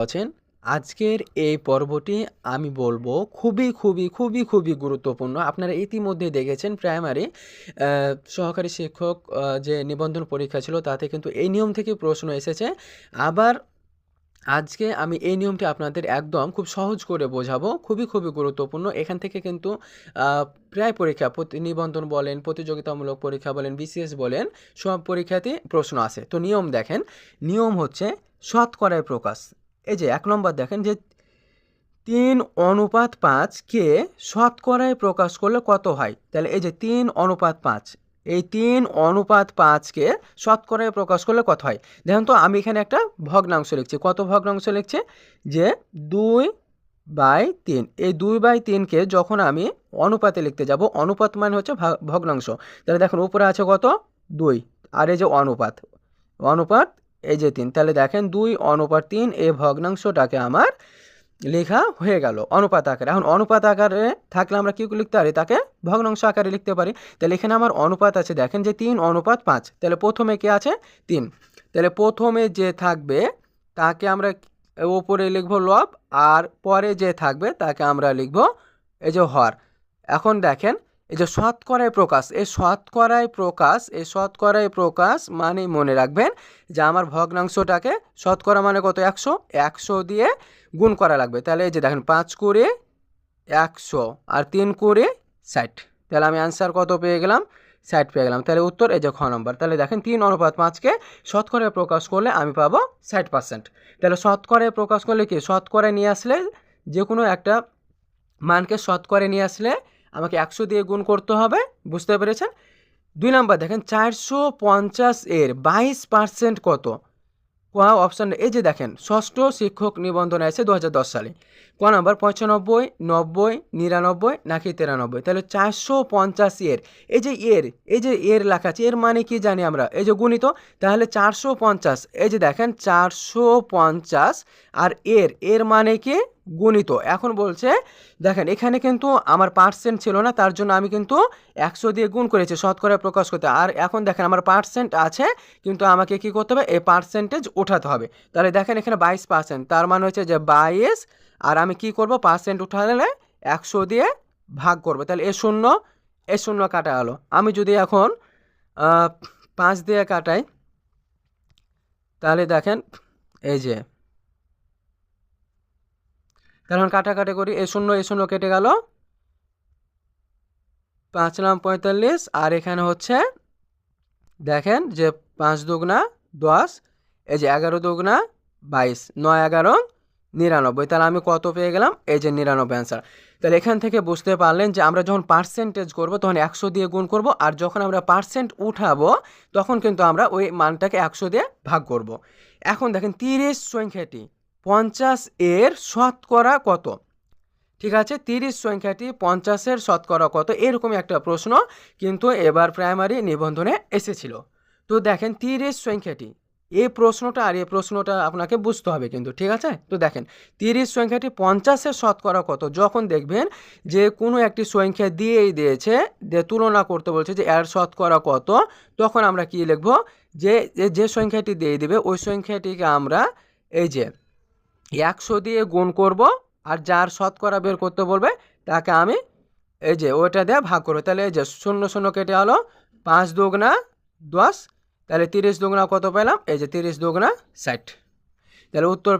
আছেন। আজকের এই পর্বটি আমি বলবো খুবই গুরুত্বপূর্ণ। আপনারা ইতিমধ্যে দেখেছেন প্রাইমারি সহকারী শিক্ষক যে নিবন্ধন পরীক্ষা ছিল তাতে কিন্তু এই নিয়ম থেকে প্রশ্ন এসেছে। আবার আজকে আমি এই নিয়মটি আপনাদের একদম খুব সহজ করে বোঝাবো। খুবই গুরুত্বপূর্ণ। এখান থেকে কিন্তু আ প্রায় পরীক্ষা নিবন্ধন বলেন, প্রতিযোগিতামূলক পরীক্ষা বলেন, বিসিএস বলেন, সব পরীক্ষাতেই প্রশ্ন আসে। তো নিয়ম দেখেন, নিয়ম হচ্ছে শতকরায় প্রকাশ। এই যে ১ নম্বর দেখেন যে ৩:৫ কে শতকরায় প্রকাশ করলে কত হয়? তাহলে এই যে ৩:৫, এই ৩:৫ কে শতকরায় প্রকাশ করলে কত হয়? দেখুন তো আমি এখানে একটা ভগ্নাংশ লিখছি। কত ভগ্নাংশ লিখছি? যে ২/৩। এই ২/৩ কে যখন আমি অনুপাতে লিখতে যাব, অনুপাত মানে হচ্ছে ভগ্নাংশ। তাহলে দেখুন উপরে আছে কত? ২ আর এই যে অনুপাত, অনুপাত এই যে ৩। তাহলে দেখেন ২:৩ এই ভগ্নাংশটাকে আমার লেখা হয়ে গেল অনুপাত আকারে। এখন অনুপাত আকারে থাকলে আমরা কী লিখতে পারি? তাকে ভগ্নাংশ আকারে লিখতে পারি। তাহলে এখানে আমার অনুপাত আছে দেখেন যে ৩:৫। তাহলে প্রথমে কে আছে? ৩। তাহলে প্রথমে যে থাকবে তাকে আমরা ওপরে লিখব লব, আর পরে যে থাকবে তাকে আমরা লিখব এই যে হর। এখন দেখেন এই যে শতকরায় প্রকাশ, এই শতকরায় প্রকাশ মানে মনে রাখবেন যে আমার ভগ্নাংশটাকে শতকরা মানে কত? ১০০, ১০০ দিয়ে গুণ করা লাগবে। তাহলে এই যে দেখেন ৫ করে ১০০ আর ৩ করে ৬০। তাহলে আমি অ্যান্সার কত পেয়ে গেলাম? ৬০ পেয়ে গেলাম। তাহলে উত্তর এই যে খ নম্বর। তাহলে দেখেন ৩:৫কে শতকরায় প্রকাশ করলে আমি পাবো ৬০%। তাহলে শতকরায় প্রকাশ করলে কি? শতকরায় নিয়ে আসলে যে কোনো একটা মানকে শতকরায় নিয়ে আসলে আমাকে ১০০ দিয়ে গুণ করতে হবে। বুঝতে পেরেছেন? ২ নাম্বার দেখেন ৪৫০ এর ২২% কত? ক অপশান এই যে দেখেন ষষ্ঠ শিক্ষক নিবন্ধন আছে ২০১০ সালে। ক নাম্বার ৯৫, ৯০, ৯৯ নাকি ৯৩? তাহলে ৪৫০ এর এই যে এর লেখা আছে, এর মানে কি জানি আমরা? এই যে গুণিত। তাহলে ৪৫০ এই যে দেখেন ৪৫০ আর এর মানে কি? গুণিত। এখন বলছে দেখেন এখানে কিন্তু আমার পার্সেন্ট ছিল না, তার জন্য আমি কিন্তু ১০০ দিয়ে গুণ করেছি শতকরায় প্রকাশ করতে। আর এখন দেখেন আমার পার্সেন্ট আছে, কিন্তু আমাকে কি করতে হবে? এই পার্সেন্টেজ উঠাতে হবে। তাহলে দেখেন এখানে ২২%, তার মানে হচ্ছে যে ২২, আর আমি কি করব? পার্সেন্ট উঠালে ১০০ দিয়ে ভাগ করব। তাহলে এ শূন্য কাটা গেল। আমি যদি এখন ৫ দিয়ে কাটাই, তাহলে দেখেন এই যে কারণ কাটাকাটি করি, এ শূন্য কেটে গেল, ৫ নাম ৪৫, আর এখানে হচ্ছে দেখেন যে ৫ দুগুণা ১০, এই যে ১১ দুগুণা ২২, ৯ ১১ ৯৯। তাহলে আমি কত পেয়ে গেলাম? এই যে ৯৯ অ্যান্সার। তাহলে এখান থেকে বুঝতে পারলেন যে আমরা যখন পার্সেন্টেজ করব তখন ১০০ দিয়ে গুণ করব, আর যখন আমরা পার্সেন্ট উঠাবো তখন কিন্তু আমরা ওই মানটাকে ১০০ দিয়ে ভাগ করব। এখন দেখেন ৩০ সংখ্যাটি ৫০ এর শতকরা কত? ঠিক আছে, ৩০ সংখ্যাটি ৫০-এর শতকরা কত? এরকমই একটা প্রশ্ন কিন্তু এবার প্রাইমারি নিবন্ধনে এসেছিল। তো দেখেন ৩০ সংখ্যাটি, এই প্রশ্নটা আপনাকে বুঝতে হবে কিন্তু, ঠিক আছে? তো দেখেন ৩০ সংখ্যাটি ৫০-এর শতকরা কত? যখন দেখবেন যে কোনো একটি সংখ্যা দিয়েই দিয়েছে, যে তুলনা করতে বলছে যে এর শতকরা কত, তখন আমরা কি লিখব? যে সংখ্যাটি দিয়ে দিবে ওই সংখ্যাটিকে আমরা এই যে ১০০ দিয়ে গুণ করব, আর যার শতকরা বের করতে বলবে তাকে আমি এই যে ওইটা দিয়ে ভাগ করবো। তাহলে এই যে ০ কেটে হলো, ৫ দুগুণা ১০, তাহলে ৩০ দুগুণা কত পেলাম? এই যে ৩০ দুগুণা ৬০। তাহলে উত্তর